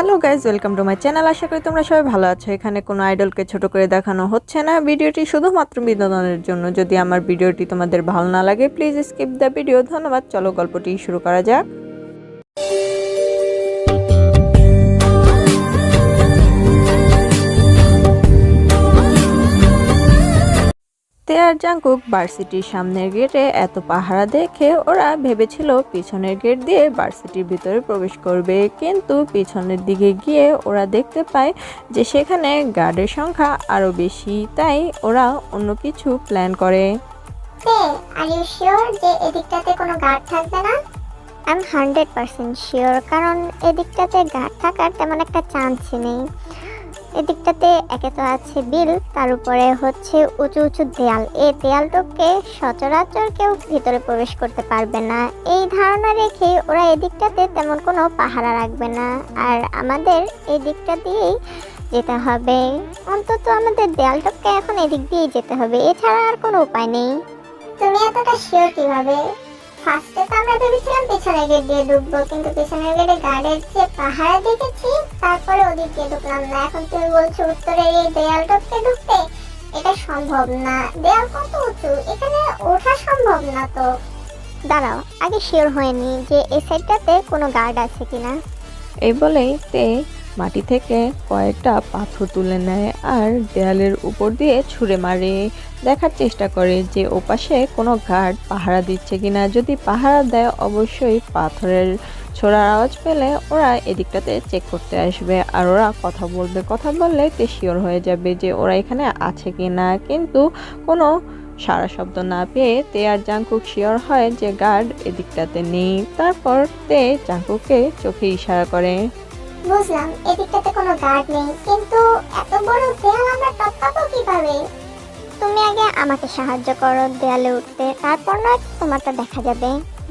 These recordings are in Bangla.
Hello guys, welcome to my channel. আশা করি তোমরা সবাই ভালো আছো। এখানে কোনো আইডলকে ছোট করে দেখানো হচ্ছে না। ভিডিওটি শুধুমাত্র বিনোদনের জন্য। যদি আমার ভিডিওটি তোমাদের ভালো না লাগে প্লিজ স্কিপ দ্য ভিডিও। ধন্যবাদ। চলো গল্পটি শুরু করা যাক। তে আর জাংকুক ভার্সিটির সামনের গেটে এত পাহারা দেখে ওরা ভেবেছিল পিছনের গেট দিয়ে ভার্সিটির ভিতরে প্রবেশ করবে, কিন্তু পিছনের দিকে গিয়ে ওরা দেখতে পায় যে সেখানে গার্ডের সংখ্যা আরো বেশি। তাই ওরা অন্য কিছু প্ল্যান করে। আর ইউ শিওর যে এদিকটাতে কোনো গার্ড থাকবে না? আই এম 100% শিওর, কারণ এদিকটাতে গার্ড থাকার তেমন একটা চান্সই নেই। এদিকটাতে একে তো আছে বিল, তার উপরে হচ্ছে উঁচু উঁচু দেয়াল। এই দেয়ালটাকে সচরাচর কেউ ভিতরে প্রবেশ করতে পারবে না। এই ধারণা রেখে ওরা এদিকটাতে তেমন কোনো পাহারা রাখবে না। আর আমাদের এই দিকটা দিয়েই যেতে হবে। অন্তত আমাদের দেয়ালটাকে এখন এদিক দিয়েই যেতে হবে, এছাড়া আর কোনো উপায় নেই। তুমি এতটা শিওর কিভাবে? ফার্স্টে তো আমরা ভেবেছিলাম পেছনের গেট দিয়ে ঢুকবো, কিন্তু পেছনের গেটে গার্ডের যে পাহারা দেখেছি তারপরে ওদিক দিয়ে ঢুকলাম না। এখন তুমি বলছো উত্তরের এই দেয়ালটাকে ঢুকতে? এটা সম্ভব না। দেয়াল কত উঁচু, এখানে ওঠা সম্ভব না তো। দাঁড়াও, আগে শিওর হয়নি যে এই সাইডটাতে কোনো গার্ড আছে কিনা। এই বলেই তে মাটি থেকে কয়েকটা পাথর তুলে নেয় আর দেয়ালের উপর দিয়ে ছুঁড়ে মারে। দেখার চেষ্টা করে যে ওপাশে কোনো গার্ড পাহারা দিচ্ছে কিনা। যদি পাহারা দেয় অবশ্যই পাথরের ছোড়ার আওয়াজ পেলে ওরা এদিকটাতে চেক করতে আসবে আর ওরা কথা বলবে। কথা বললে তে শিওর হয়ে যাবে যে ওরা এখানে আছে কিনা, কিন্তু কোনো সারা শব্দ না পেয়ে তে আর জাংকুক শিওর হয় যে গার্ড এদিকটাতে নেই। তারপর তে জাংকুককে চোখে ইশারা করে। বুঝলাম এদিকটাতে কোনো গার্ড নেই, কিন্তু এত বড় দেয়াল আমরা টপকাবো কিভাবে? তুমি আগে আমাকে সাহায্য করো দেয়ালে উঠতে, তারপর নয় তোমারটা দেখা যাবে।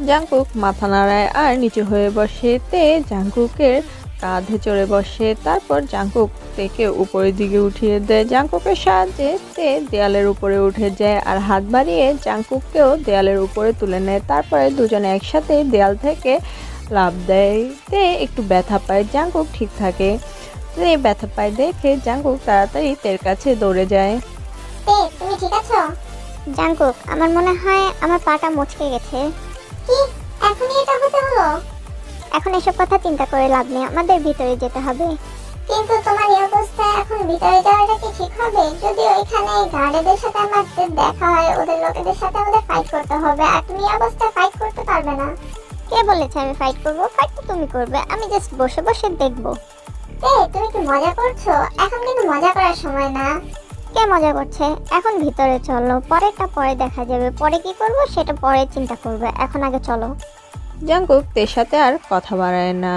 জাংকুক মাথা নাড়ায় আর নিচু হয়ে বসে। তে জাংকুকের কাঁধে চড়ে বসে। তারপর জাংকুক তেকে উপরের দিকে উঠিয়ে দেয়। জাংকুকের সাহায্যে তে দেয়ালের উপরে উঠে যায় আর হাত বাড়িয়ে জাংকুককেও দেয়ালের উপরে তুলে নেয়। তারপরে দুজনে একসাথে দেয়াল থেকে লাফ দেয়। তে একটু ব্যথা পায়, জাংকুক ঠিক থাকে। তে ব্যথা পায় দেখে জাংকুক তাড়াতাড়ি তের কাছে দৌড়ে যায়। তুমি ঠিক আছো? জাংকুক, আমার মনে হয় আমার পাটা মচকে গেছে। কি এখনই এটা হতে হলো? এখন এসব কথা চিন্তা করে লাভ নেই, আমাদের ভিতরে যেতে হবে। কিন্তু তোমার এই অবস্থায় এখন ভিতরে যাওয়াটা কি ঠিক হবে? যদি ওইখানে গার্ডেদের সাথে আমাদের দেখা হয়, ওদের লোকেদের সাথে আমাদের ফাইট করতে হবে, আর তুমি এই অবস্থায় ফাইট করতে পারবে না। কে বলেছে আমি ফাইট করব? ফাইট তো তুমি করবে, আমি জাস্ট বসে বসে দেখবো। তুমি কি মজা করছো? এখন কিন্তু মজা করার সময় না। কে মজা করছে? এখন ভিতরে চলো, পরেরটা পরে দেখা যাবে। পরে কি করব সেটা পরে চিন্তা করবে, এখন আগে চলো। জাংকুক তের সাথে আর কথা বাড়ায় না।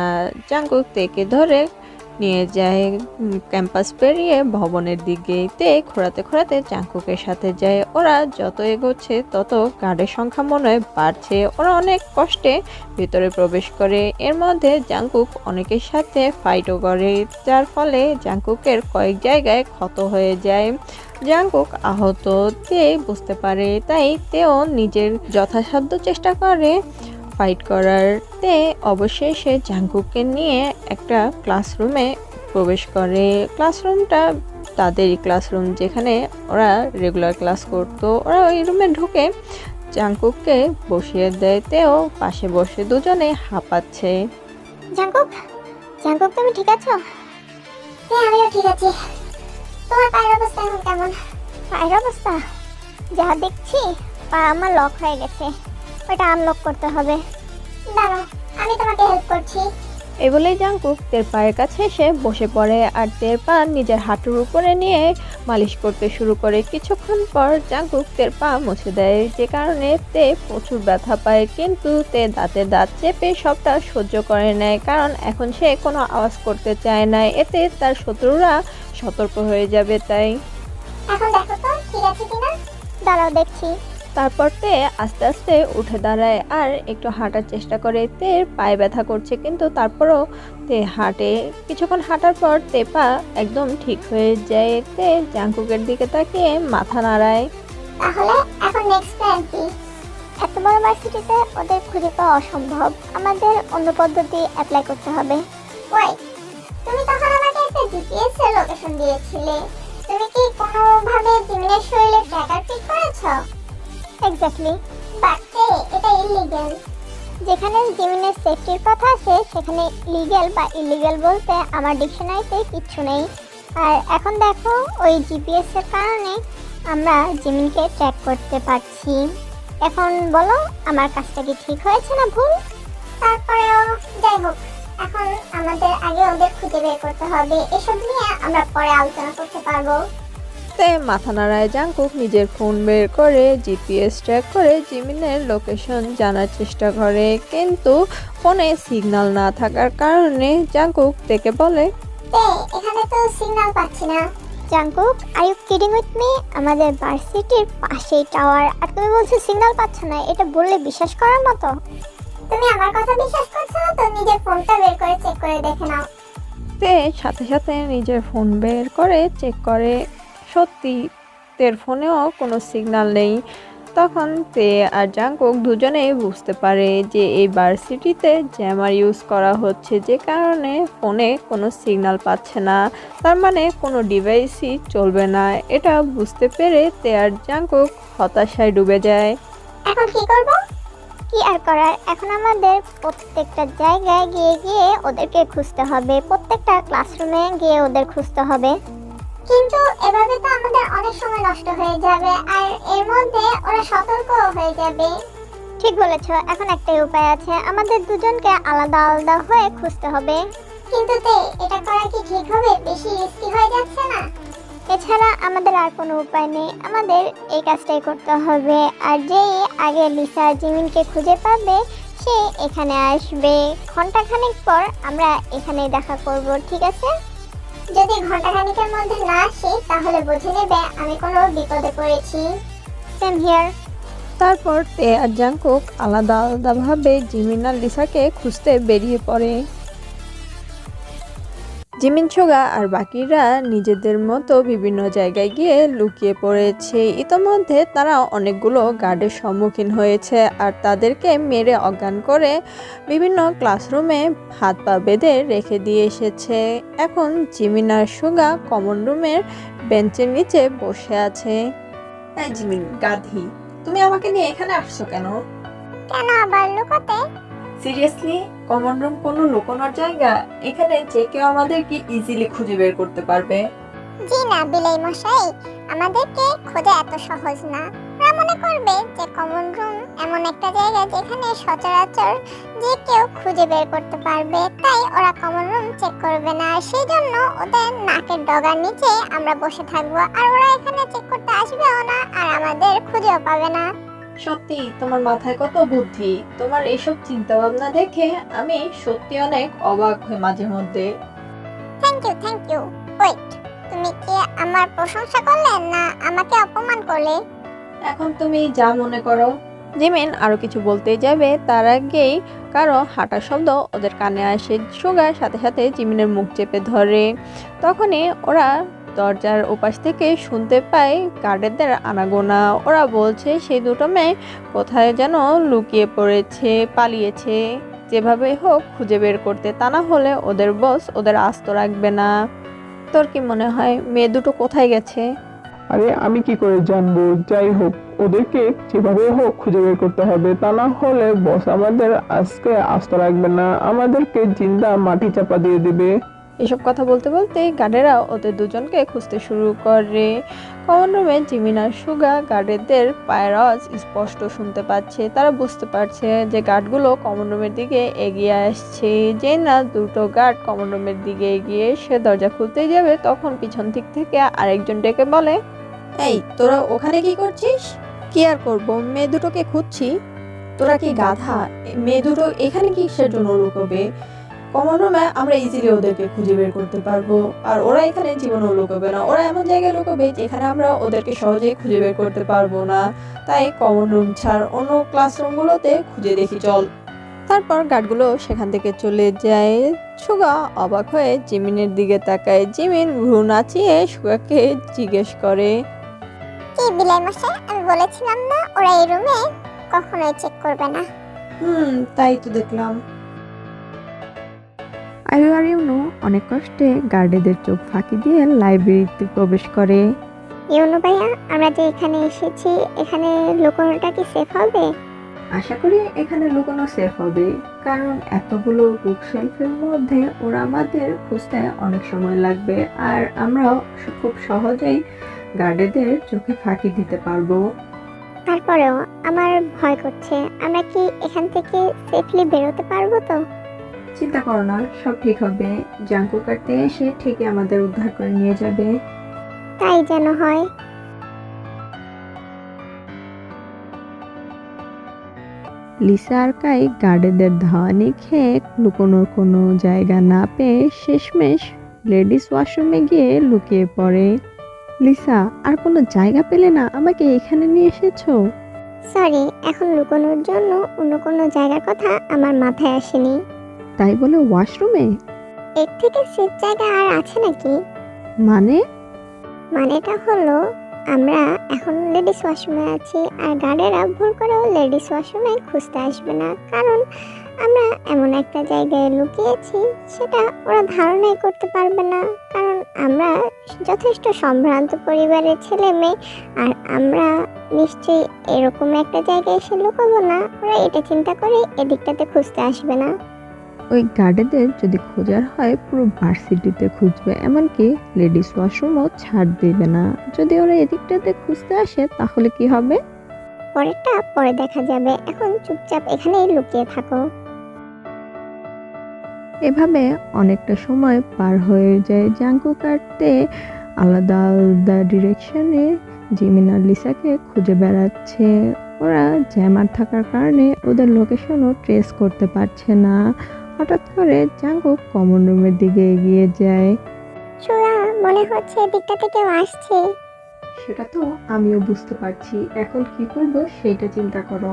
জাংকুক তেকে ধরে নিয়ে যায় ক্যাম্পাস পেরিয়ে ভবনের দিকে। তে খোঁড়াতে খোঁড়াতে জাংকুকের সাথে যায়। ওরা যত এগোচ্ছে তত গার্ডের সংখ্যা মনে হয় বাড়ছে। ওরা অনেক কষ্টে ভিতরে প্রবেশ করে। এর মধ্যে জাংকুক অনেকের সাথে ফাইটও করে, যার ফলে জাংকুকের কয়েক জায়গায় ক্ষত হয়ে যায়। জাংকুক আহত তে বুঝতে পারে, তাই তেও নিজের যথাসাধ্য চেষ্টা করে ফাইট করার। তে অবশ্যই সে জাংকুককে নিয়ে একটা ক্লাসরুমে প্রবেশ করে। ক্লাসরুমটা তাদেরই ক্লাসরুম, যেখানে ওরা রেগুলার ক্লাস করতো। ওরা ওই রুমে ঢুকে জাংকুককে বসিয়ে দেয়। তেও পাশে বসে, দুজনে হাঁপাচ্ছে। জাংকুক, জাংকুক তুমি ঠিক আছো? হ্যাঁ, আমিও ঠিক আছি। তোমার পায়ের অবস্থা এখন কেমন? পায়ের অবস্থা যা দেখছি, পা আমার লক হয়ে গেছে, ওটা আনলক করতে হবে। দাঁড়াও, আমি তোমাকে হেল্প করছি। এই বলেই জাংকুক তের পায়ের কাছে এসে বসে পড়ে আর তের পা নিজের হাঁটুর উপরে নিয়ে মালিশ করতে শুরু করে। কিছুক্ষণ পর জাংকুক তের পা মুছে দেয়, যে কারণে তে প্রচুর ব্যথা পায়। কিন্তু তে দাঁতে দাঁত চেপে সবটা সহ্য করে নেয়, কারণ এখন সে কোনো আওয়াজ করতে চায় না। এতে তার শত্রুরা সতর্ক হয়ে যাবে। তাই এখন দেখো তো ঠিক আছে কিনা। দাঁড়াও দেখছি। তারপর তে আস্তে আস্তে উঠে দাঁড়ায় আর একটু হাঁটার চেষ্টা করে। তে পায়ে ব্যথা করছে, কিন্তু তারপরও তে হাঁটে। কিছুক্ষণ হাঁটার পর তে পা একদম ঠিক হয়ে যায়। তে জাংকুকের দিকে তাকিয়ে মাথা নাড়ায়। তাহলে এখন নেক্সট প্ল্যান কি? এত বড় ভার্সিটিতে ওদের খুঁজে পাওয়া অসম্ভব, আমাদের অন্য পদ্ধতি অ্যাপ্লাই করতে হবে। ওয়েট, তুমি তখন আমাকে একটা জিপিএস এর লোকেশন দিয়েছিলে। তুমি কি কোনোভাবে জিমিনের শরীরে ট্র্যাকার ফিট করেছো? এক্স্যাক্টলি। বাট এটা ইলিগ্যাল। যেখানে জিমিনের সেফটির কথা আসে সেখানে লিগ্যাল বা ইলিগ্যাল বলতে আমার ডিকশনারিতে কিচ্ছু নেই। আর এখন দেখো ওই জিপিএস এর কারণে আমরা জিমিনকে ট্র্যাক করতে পারছি। এখন বলো আমার কাজটা কি ঠিক হয়েছে না ভুল? তারপরেও যাই হোক, এখন আমাদের আগে ওদের খুঁজে বের করতে হবে। এসব নিয়ে আমরা পরে আলোচনা করতে পারবো। তে মাথা নাড়ায় জাংকুক নিজের ফোন বের করে জিপিএস ট্র্যাক করে জিমিনের লোকেশন জানার চেষ্টা করে, কিন্তু ফোনে সিগন্যাল না থাকার কারণে জাংকুক তেকে বলে, এখানে তো সিগন্যাল পাচ্ছি না। Jungkook, are you kidding with me? আমাদের ভার্সিটির পাশেই টাওয়ার, আর তুমি বলছো সিগন্যাল পাচ্ছ না? এটা বললে বিশ্বাস করার মতো? তুমি আমার কথা বিশ্বাস করছো না তো নিজের ফোনটা বের করে চেক করে দেখে নাও। তে সাথে সাথে নিজের ফোন বের করে চেক করে, সত্যি তের ফোনেও কোনো সিগন্যাল নেই। তখন তে আর জাংকুক দুজনেই বুঝতে পারে যে এই ভার্সিটিতে জ্যামার ইউজ করা হচ্ছে, যে কারণে ফোনে কোনো সিগন্যাল পাচ্ছে না, তার মানে কোনো ডিভাইসই চলবে না। এটা বুঝতে পেরে তে আর জাংকুক হতাশায় ডুবে যায়। এখন কি করব? কি আর করার, এখন আমাদের প্রত্যেকটা জায়গায় গিয়ে গিয়ে ওদেরকে খুঁজতে হবে, প্রত্যেকটা ক্লাসরুমে গিয়ে ওদের খুঁজতে হবে। কিন্তু এভাবে তো আমাদের অনেক সময় নষ্ট হয়ে যাবে, আর এর মধ্যে ওরা সতর্ক হয়ে যাবে। ঠিক বলেছ, এখন একটাই উপায় আছে, আমাদের দুজনকে আলাদা আলাদা হয়ে খুঁজতে হবে। কিন্তু এটা করা কি ঠিক হবে? বেশি রিস্কি হয়ে যাচ্ছে না? এছাড়া আমাদের আর কোনো উপায় নেই, আমাদের এই কাজটাই করতে হবে। আর যেই আগে লিসা আর জিমিনকে খুঁজে পাবে সে এখানে আসবে। ঘন্টাখানেক পর আমরা এখানে দেখা করব, ঠিক আছে? যদি ঘন্টাখানিকের মধ্যে না আসি তাহলে বুঝে নেবে আমি কোনো বিপদে পড়েছি। Same here. তারপর তে আর জাংকুক আলাদা আলাদাভাবে জিমিন আর লিসাকে খুঁজতে বেরিয়ে পড়ে। জিমিন, সুগা আর বাকিরা নিজেদের মতো বিভিন্ন জায়গায় গিয়ে লুকিয়ে পড়েছে। ইতোমধ্যে তারা অনেকগুলো গার্ডের সম্মুখীন হয়েছে আর তাদেরকে মেরে অজ্ঞান করে বিভিন্ন ক্লাসরুমে হাত পা বেঁধে রেখে দিয়ে এসেছে। এখন জিমিন আর সুগা কমন রুমের বেঞ্চের নিচে বসে আছে। এই জিমিন, গাধি, তুমি আমাকে নিয়ে এখানে আসছো কেন? কেন আবার লুকাতে? সিরিয়াসলি, কমন রুম কোনো লুকানোর জায়গা? এখানে যে কেউ আমাদেরকে ইজিলি খুঁজে বের করতে পারবে। জি না বিলাই মশাই, আমাদেরকে খোঁজা এত সহজ না। ওরা মনে করবে যে কমন রুম এমন একটা জায়গা যেখানে সচরাচর যে কেউ খুঁজে বের করতে পারবে, তাই ওরা কমন রুম চেক করবে না। আর সেই জন্য ওদের নাকের ডগার নিচে আমরা বসে থাকবো, আর ওরা এখানে চেক করতে আসবেও না আর আমাদের খুঁজেও পাবে না। সত্যি তোমার মাথায় কত বুদ্ধি! তোমার এইসব চিন্তা ভাবনা দেখে আমি সত্যি অনেক অবাক হই মাঝে মধ্যে। Thank you. ওয়েট, তুমি কি আমার প্রশংসা করলে না আমাকে অপমান করলে? এখন তুমি যা মনে করো। জিমিন আরও কিছু বলতে যাবে, তার আগেই কারো হাঁটার শব্দ ওদের কানে আসে। সুগার সাথে সাথে জিমিনের মুখ চেপে ধরে। তখনই ওরা দরজার ওপাশ থেকে শুনতে পায় গার্ডেরদের আনাগোনা। ওরা বলছে সেই দুটো মেয়ে কোথায় যেন লুকিয়ে পড়েছে, পালিয়েছে। যেভাবে হোক খুঁজে বের করতে, তা না হলে ওদের বস ওদের আস্ত রাখবে না। তোর কি মনে হয় মেয়ে দুটো কোথায় গেছে? আরে আমি কি করে জানবো? যাই হোক, ওদেরকে যেভাবে হোক খুঁজে বের করতে হবে, তা না হলে বস আমাদের আজকে আস্ত রাখবে না, আমাদেরকে জিন্দা মাটি চাপা দিয়ে দিবে। এসব কথা বলতে বলতে গার্ডেরা ওদের দুজনকে খুঁজতে শুরু করে। কমন রুমে জিমিন আর সুগা গার্ডেরদের পায়ের আওয়াজ স্পষ্ট শুনতে পাচ্ছে। তারা বুঝতে পারছে যে গার্ডগুলো কমন রুমের দিকে এগিয়ে আসছে। যেই না দুটো গার্ড কমন রুমের দিকে এগিয়ে সে দরজা খুলতেই যাবে, তখন পিছন দিক থেকে আরেকজন ডেকে বলে, এই তোরা ওখানে কি করছিস? কি আর করবো, মেয়ে দুটোকে খুঁজছি। তোরা কি গাধা? মেয়ে দুটো এখানে কিসের জন্য লুকোবে? কমন রুমে আমরা ইজিলি ওদেরকে খুঁজে বের করতে পারবো, আর ওরা এখানে জীবনেও লুকোবে না। ওরা এমন জায়গায় লুকোবে যেখানে আমরা ওদেরকে সহজেই খুঁজে বের করতে পারবো না। তাই কমন রুম ছাড়, অন্য ক্লাসরুমগুলোতে খুঁজে দেখি চল। তারপর গার্ডগুলো সেখান থেকে চলে যায়। সুগা অবাক হয়ে জিমিনের দিকে তাকায়। জিমিন ভ্রু নাচিয়ে সুগাকে জিজ্ঞেস করে, কি বিলাই মশাই, আমি বলেছিলাম না ওরা এই রুমে কখনোই চেক করবে না? তাই তো দেখলাম। আয়ু আর ইউনু অনেক কষ্টে গার্ডেদের চোখ ফাঁকি দিয়ে লাইব্রেরিতে প্রবেশ করে। ইউনু ভাইয়া, আমরা যে এখানে এসেছি, এখানে লুকোনোটা কি সেফ হবে? আশা করি এখানে লুকানো সেফ হবে, কারণ এতগুলো বুক শেলফের মধ্যে ওরা আমাদের খুঁজতে অনেক সময় লাগবে, আর আমরাও খুব সহজেই গার্ডেদের চোখে ফাঁকি দিতে পারবো। তারপরেও আমার ভয় করছে, আমরা কি এখান থেকে সেফলি বেরোতে পারবো তো? চিন্তা করো না, সব ঠিক হবে। জাঙ্কু কাটতে এসে ঠিকই আমাদের উদ্ধার করে নিয়ে যাবে। তাই যেন হয়। লিসা আর কাই গার্ডেদের ধাওয়ানি খেয়ে লুকোনোর কোনো জায়গা না পেয়ে শেষমেশ লেডিস ওয়াশরুমে গিয়ে লুকিয়ে পড়ে। লিসা, আর কোনো জায়গা পেলে না আমাকে এখানে নিয়ে এসেছো? সরি, এখন লুকোনোর জন্য অন্য কোনো জায়গার কথা আমার মাথায় আসেনি। তাই বলে ওয়াশরুমে? এর থেকে সেফ জায়গা আর আছে নাকি? মানে? মানেটা হলো, আমরা এখন লেডিস ওয়াশরুমে আছি, আর গার্ডেরা ভুল করেও লেডিস ওয়াশরুমে খুঁজতে আসবে না, কারণ আমরা এমন একটা জায়গায় লুকিয়েছি সেটা ওরা ধারণাই করতে পারবে না, কারণ আমরা যথেষ্ট সম্ভ্রান্ত পরিবারের ছেলে মেয়ে, আর আমরা নিশ্চয়ই এরকম একটা জায়গায় এসে লুকাবো না। ওরা এটা চিন্তা করে এদিকটাতে খুঁজতে আসবে না। ওই গার্ডেদের যদি খোঁজার হয় পুরো ভার্সিটিতে খুঁজবে, এমনকি লেডিস ওয়াশরুমও ছাড় দেবে না। যদি ওরা এদিকটাতে খুঁজতে আসে তাহলে কি হবে? পরেরটা পরে দেখা যাবে, এখন চুপচাপ এখানেই লুকিয়ে থাকো। এভাবে অনেকটা সময় পার হয়ে যায়। জাঙ্কু কাটতে আলাদা আলাদা ডিরেকশনে জিমিন আর লিসাকে খুঁজে বেড়াচ্ছে। ওরা জ্যামার থাকার কারণে ওদের লোকেশনও ট্রেস করতে পারছে না। হঠাৎ করে জাঙ্কু কমন রুমের দিকে এগিয়ে যায়। সুরা, মনে হচ্ছে এদিকটাতে কেউ আসছে। সেটা তো আমিও বুঝতে পারছি, এখন কি করবো সেইটা চিন্তা করো।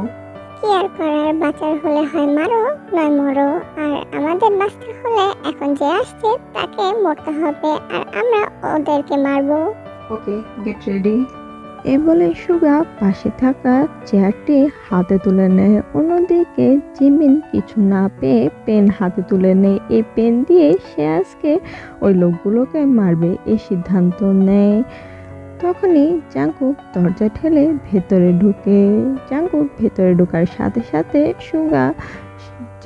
কি আর করার, বাঁচার হলে হয় মারো নয় মরো, আর আমাদের বাঁচতে হলে এখন যে আসছে তাকে মরতে হবে, আর আমরা ওদেরকে মারবো। ওকে, গেট রেডি। এ বলে সুগা পাশে থাকা চেয়ারটি হাতে তুলে নেয়। অন্যদিকে জিমিন কিছু না পেয়ে পেন হাতে তুলে নেয়। এই পেন দিয়ে সে আজকে ওই লোকগুলোকে মারবে এই সিদ্ধান্ত নেয়। তখনই জাঙ্কুক দরজা ঠেলে ভেতরে ঢুকে। জাঙ্কুক ভেতরে ঢোকার সাথে সাথে সুগা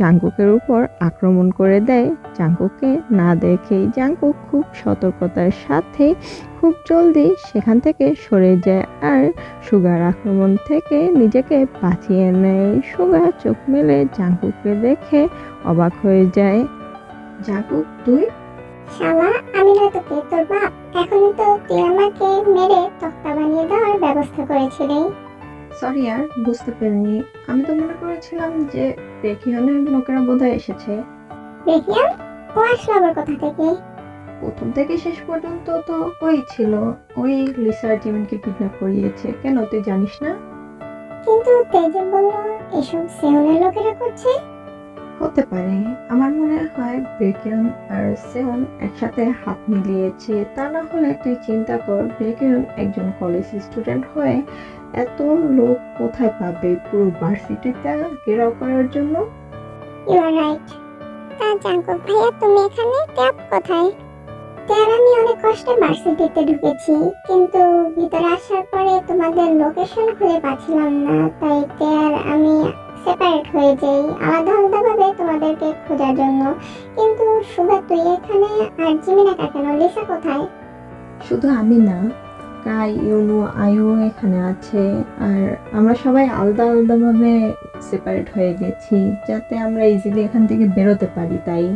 জাঙ্কুকের উপর আক্রমণ করে দেয়। জাঙ্কুককে না দেখেই জাঙ্কুক খুব সতর্কতার সাথে খুব জলদি সেখান থেকে সরে যায় আর সুগার আক্রমণ থেকে নিজেকে বাঁচিয়ে নেয়। সুগা চোখ মেলে জাঙ্কুককে দেখে অবাক হয়ে যায়। জাঙ্কু, তুই? শালা, আমি নয়তো কে তোর বাপ? এখনই তো তুই আমাকে মেরে তক্তা বানিয়ে দেওয়ার ব্যবস্থা করেছিলি। সরি আর বুঝতে পারিনি, আমি তো মনে করেছিলাম যে পেকিয়নের লোকেরা বোধহয় এসেছে। রেকিয়ান, ও আসলো আবার কোথা থেকে? প্রথম থেকে শেষ পর্যন্ত তো ওই ছিল, ওই লিসা আর জিমিনকে কিডন্যাপ করিয়েছে। কেন, তুই জানিস না? কিন্তু তেজে বললো এসব সেওনের লোকেরা করছে। হতে পারে, আমার মনে হয় বেকিয়ন আর সেওন একসাথে হাত মিলিয়েছে। তা না হলে তুই চিন্তা কর, বেকিয়ন একজন কলেজ স্টুডেন্ট হয়ে এত লোক কোথায় পাবে পুরো ভার্সিটিটা ঘেরাও করার জন্য? You are right. তা জাঙ্কুক ভাইয়া, তুমি এখানে? ট্যাব কোথায়? ট্যাব আমি অনেক কষ্টে ভার্সিটিতে ঢুকেছি, কিন্তু ভিতরে আসার পরে তোমাদের লোকেশন খুঁজে পাচ্ছিলাম না, তাই ট্যাব আমি সেপারেট হয়ে যাই আলাদা আলাদা ভাবে তোমাদেরকে খোঁজার জন্য। কিন্তু সুগা, তুই এখানে, আর জিমিনা কেন? লিসা কোথায়? শুধু আমি না, কাই, ইউনো, আয়ু এখানে আছে, আর আমরা সবাই আলাদা আলাদাভাবে সেপারেট হয়ে গেছি যাতে আমরা ইজিলি এখান থেকে বেরোতে পারি। তাই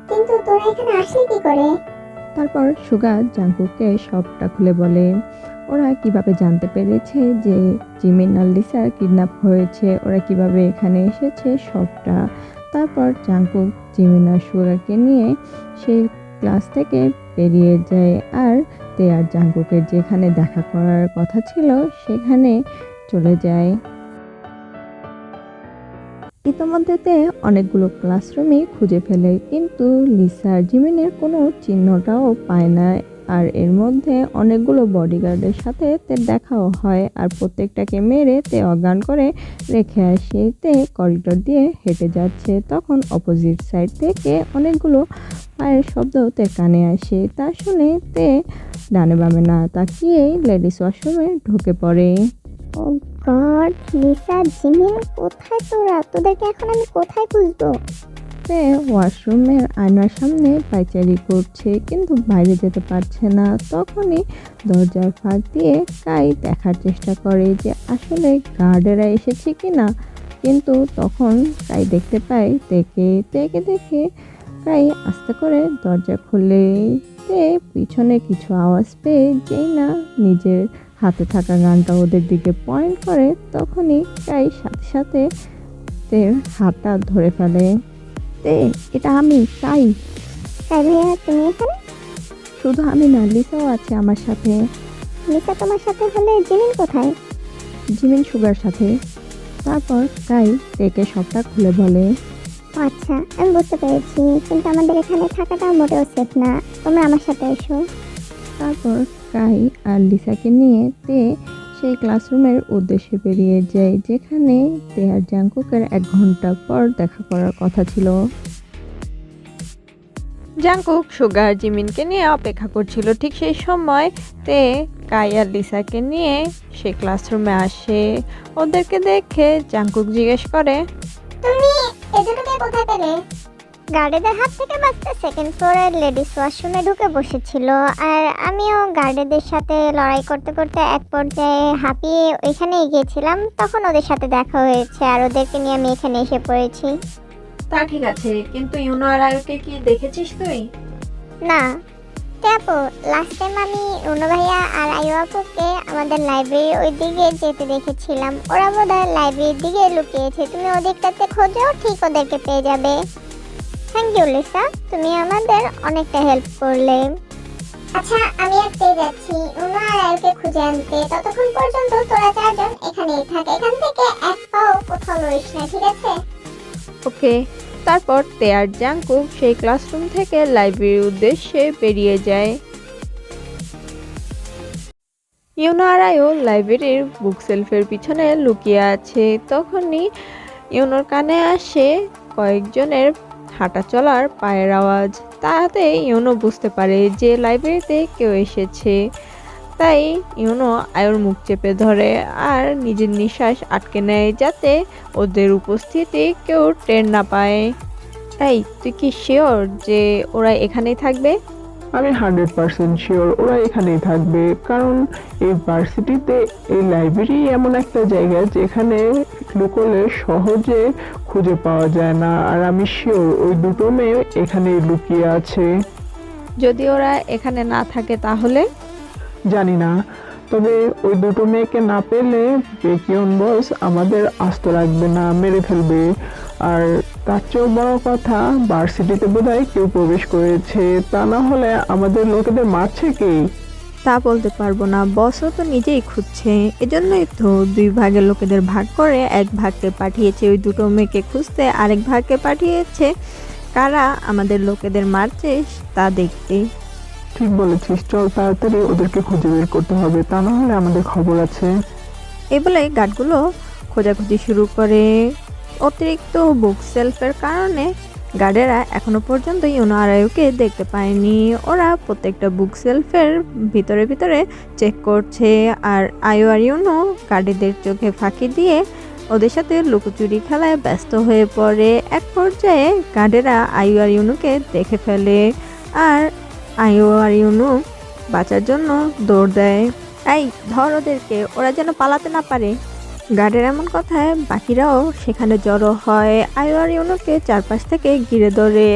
কিন্তু তোরা এখানে আসলি কি করে? তারপর সুগা জাঙ্কুককে সবটা খুলে বলে। ওরা কিভাবে জানতে পেরেছে যে জিমিন আর লিসা কিডন্যাপ হয়েছে, ওরা কিভাবে এখানে এসেছে সবটা। তারপর জাঙ্কুক জিমিন আর সুগাকে নিয়ে সেই ক্লাস থেকে বেরিয়ে যায় আর তে আর জাঙ্কুকের যেখানে দেখা করার কথা ছিল সেখানে চলে যায়। ইতোমধ্যেতে অনেকগুলো ক্লাসরুমই খুঁজে ফেলে, কিন্তু লিসা আর জিমিনের কোনো চিহ্নটাও পায় না। আর এর মধ্যে অনেকগুলো বডিগার্ডের সাথে তে দেখাও হয় আর প্রত্যেকটাকে মেরে তে অজ্ঞান করে রেখে আসে। তে করিডোর দিয়ে হেঁটে যাচ্ছে, তখন অপোজিট সাইড থেকে অনেকগুলো পায়ের শব্দ তে কানে আসে। তা শুনে তে ডানে বামে না তাকিয়েই লেডিস ওয়াশরুমে ঢুকে পড়ে। ও গড, লিসা, জিমিন, কোথায় তোরা? তোদেরকে এখন আমি কোথায় খুঁজবো? তে ওয়াশরুমের আয়নার সামনে পায়চারি করছে কিন্তু বাইরে যেতে পারছে না। তখনই দরজার ফাঁক দিয়ে কাই দেখার চেষ্টা করে যে আসলে গার্ডেরা এসেছে কিনা, কিন্তু তখন কাই দেখতে পায় তেকে দেখে কাই আস্তে করে দরজা খুলে। তে পিছনে কিছু আওয়াজ পেয়ে যেই না নিজের হাতে থাকা গানটা ওদের দিকে পয়েন্ট করে, তখনই কাই সাথে সাথে তের হাতটা ধরে ফেলে। তে এটা আমি কাই। তাই ভাইয়া, তুমি এখানে? শুধু আমি না, লিসাও আছে আমার সাথে। লিসা তোমার সাথে হলে জিমিন কোথায়? জিমিন সুগার সাথে। তারপর কাই তেকে সবটা খুলে বলে। ও আচ্ছা, আমি বুঝতে পেরেছি, কিন্তু আমাদের এখানে থাকাটা মোটেও সেফ না, তোমরা আমার সাথে এসো। তারপর কাই আর লিসাকে নিয়ে তে সেই ক্লাসরুমের উদ্দেশ্যে বেরিয়ে যায়, যেখানে তে আর জাংকুকের 1 ঘন্টা পর দেখা করার কথা ছিল। জাংকুক সুগার জিমিনকে নিয়ে অপেক্ষা করছিল। ঠিক সেই সময় তে কাই আর লিসাকে নিয়ে সে ক্লাসরুমে আসে। ওদেরকে দেখে জাংকুক জিজ্ঞেস করে, তুমি এ দুটোকে কোথায় পেলে? গার্ডেদের হাত থেকে বাঁচতে সেকেন্ড ফ্লোরের লেডিস ওয়াশরুমে ঢুকে বসেছিল, আর আমিও গার্ডেদের সাথে লড়াই করতে করতে এক পর্যায়ে হাঁপিয়ে ওইখানে গিয়েছিলাম। তখন ওদের সাথে দেখা হয়েছে আর ওদেরকে নিয়ে আমি এখানে এসে পড়েছি। তা ঠিক আছে, কিন্তু ইউনো আর আয়ুকে কি দেখেছিস তুই? না আপু, লাস্ট টাইম আমি রুনু ভাইয়া আর আয়ু আপুকে আমাদের লাইব্রেরির ওই দিকে যেতে দেখেছিলাম। ওরা বোধহয় লাইব্রেরির দিকে লুকিয়েছে, তুমি ওদিকটাতে খোঁজো, ঠিক ওদেরকে পেয়ে যাবে। থ্যাংক ইউ লিসা, তুমি আমাদের অনেকটা হেল্প করলে। আচ্ছা, আমি আর পেয়ে যাচ্ছি উনো আর আয়ুকে খুঁজে আনতে। ততক্ষণ পর্যন্ত তোরা 4 জন এখানেই থাক, এখান থেকে এক পাও কোথাও নড়িস না, ঠিক আছে? ওকে। তারপর তে আর জাংকুক সেই ক্লাসরুম থেকে লাইব্রেরির উদ্দেশ্যে বেরিয়ে যায়। ইউনো আর আয়ু লাইব্রেরির বুক সেলফের পিছনে লুকিয়ে আছে। তখনই ইউনোর কানে আসে কয়েকজনের হাঁটা চলার পায়ের আওয়াজ। তাতে ইউনো বুঝতে পারে যে লাইব্রেরিতে কেউ এসেছে। তাই ইউনো আয়ুর মুখ চেপে ধরে আর নিজের নিঃশ্বাস আটকে নেয় যাতে ওদের উপস্থিতি কেউ টের না পায়। এই, তুই কি শিওর যে ওরা এখানেই থাকবে? আমি 100% শিওর ওরা এখানেই থাকবে, কারণ এই ভার্সিটিতে এই লাইব্রেরি এমন একটা জায়গা যেখানে লুকোলে সহজে খুঁজে পাওয়া যায় না। আর আমি শিওর ওই দুটো মেয়ে এখানেই লুকিয়ে আছে। যদি ওরা এখানে না থাকে তাহলে? জানি না, তবে ওই দুটো মেয়েকে না পেলে বেকিয়ন বস আমাদের আস্ত রাখবে না, মেরে ফেলবে। আর তার চেয়েও বড় কথা, ভার্সিটিতে বোধহয় কেউ প্রবেশ করেছে, তা না হলে আমাদের লোকেদের মারছে কে? তা বলতে পারবো না, বসও তো নিজেই খুঁজছে। এজন্যই তো 2 ভাগের লোকেদের ভাগ করে 1 ভাগকে পাঠিয়েছে ওই দুটো মেয়েকে খুঁজতে, আরেক ভাগকে পাঠিয়েছে কারা আমাদের লোকেদের মারছে তা দেখতে। ঠিক বলেছিস, চল তাড়াতাড়ি ওদেরকে খুঁজে বের করতে হবে, তা না হলে আমাদের খবর আছে। এই বলে গার্ডগুলো খোঁজাখুঁজি শুরু করে। অতিরিক্ত বুক সেলফের কারণে গার্ডেরা এখনো পর্যন্ত ইউনো আর আয়ুকে দেখতে পায়নি। ওরা প্রত্যেকটা বুক সেলফের ভিতরে চেক করছে, আর আয়ু আর ইউনো গার্ডেদের চোখে ফাঁকি দিয়ে ওদের সাথে লুকোচুরি খেলায় ব্যস্ত হয়ে পড়ে। এক পর্যায়ে গার্ডেরা আয়ু আর ইউনোকে দেখে ফেলে, আর আয়ু আর ইউনো বাঁচার জন্য দৌড় দেয়। এই ধর ওদেরকে, ওরা যেন পালাতে না পারে। গার্ডের এমন কথায় বাকিরাও সেখানে জড়ো হয়। আয়ু আর ইউনোকে চারপাশ থেকে ঘিরে ধরে।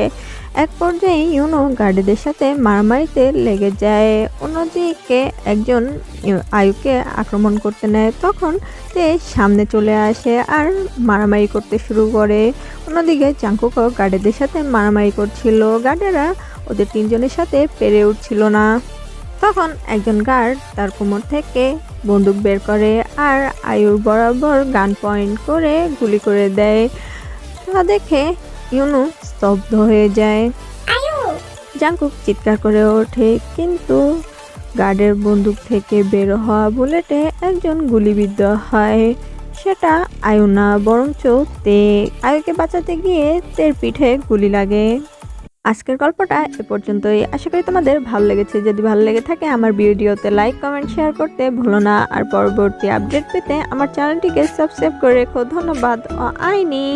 এক পর্যায়ে ইউনো গার্ডেদের সাথে মারামারিতে লেগে যায়। অন্যদিকে একজন আয়ুকে আক্রমণ করতে নেয়, তখন সে সামনে চলে আসে আর মারামারি করতে শুরু করে। অন্যদিকে জাংকুকও গার্ডেদের সাথে মারামারি করছিল। গার্ডেরা ওদের 3 জনের সাথে পেরে উঠছিল না। তখন একজন গার্ড তার কোমর থেকে বন্দুক বের করে আর আয়ুর বরাবর গান পয়েন্ট করে গুলি করে দেয়। তা দেখে ইউনো স্তব্ধ হয়ে যায়। আয়ু! জাংকুক চিৎকার করে ওঠে, কিন্তু গার্ডের বন্দুক থেকে বের হওয়া বুলেটে একজন গুলিবিদ্ধ হয়। সেটা আয়ু না, বরঞ্চ তে। আয়ুকে বাঁচাতে গিয়ে তের পিঠে গুলি লাগে। আজকের গল্পটা এ পর্যন্তই। আশা করি তোমাদের ভালো লেগেছে। যদি ভালো লেগে থাকে আমার ভিডিওতে লাইক, কমেন্ট, শেয়ার করতে ভুলো না। আর পরবর্তী আপডেট পেতে আমার চ্যানেলটিকে সাবস্ক্রাইব করে রেখো। ধন্যবাদ। আইনি।